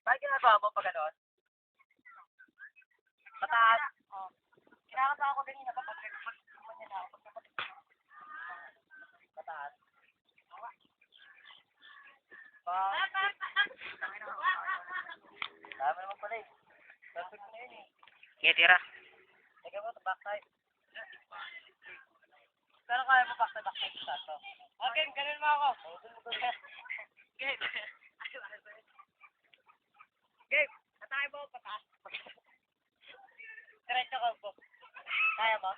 Bakit ginagawa mo pag gano'n? Pataas. Oh. Kinakatawa ko din yun na pag niya na ako. Pataas. Dami naman pala eh. Perfect na yun eh. Sige, tira. Teka mo, backside. Pero kaya mo backside sa to. Okay, ganun mo ako. Game. Game. Atay mo, pataas. Diretso ko po. Kaya mo?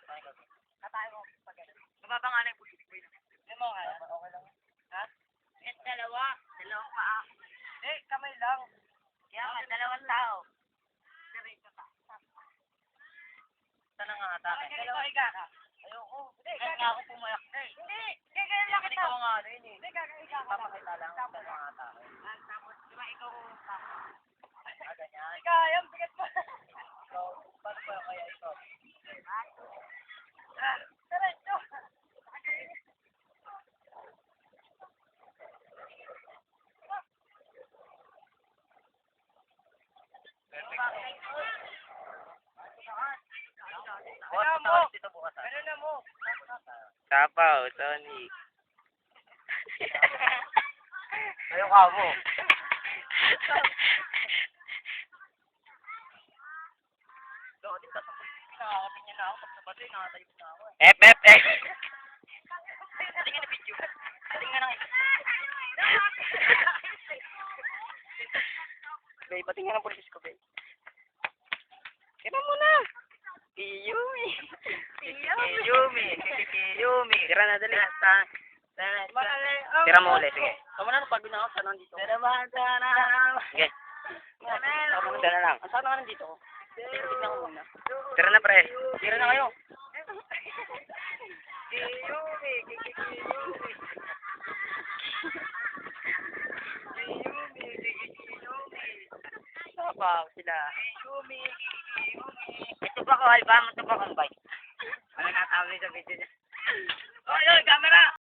Atay mo, pag ganun. Mababa nga na yung pusit ko yun. Hindi mo kaya? Okay lang. Ha? Dalawang paa. Eh, kamay lang. Kaya nga, dalawang tao. Diretso ta. Sana nga ata. Dalawang higa. Ayoko. Hindi, nga ako pumayak. Hindi, ganyan lang kita. Hindi ko nga ano yun eh. Hindi, higa ka. Papakita lang. Sana nga ata. Tapos, di ba ikaw ganyan. Ika, yung bigat mo. So, paano ba kaya ito? Diretso. Ano na mo? Tapaw, Sonic. Ayaw ka mo. Dati ka sa nakakapin niya na ako. Pag sabado, nakatayo na ako. F, F, F. Hindi nga na video. Hindi nga na Bay, pati nga ng polisis ko, Bay. Tira mo na. Kiyumi. Tira na, dali. Tira Tira mo ulit, sige. Tama na, pagod na ako. Saan nandito? Sige. Tira na lang. Saan na nandito? Tignan ko muna. Tira na, pre. Tira na kayo. Sabaw sila. Ito ba ko, Alba? Ito ba kong bike? Ano natawag sa video niya? Oy, camera!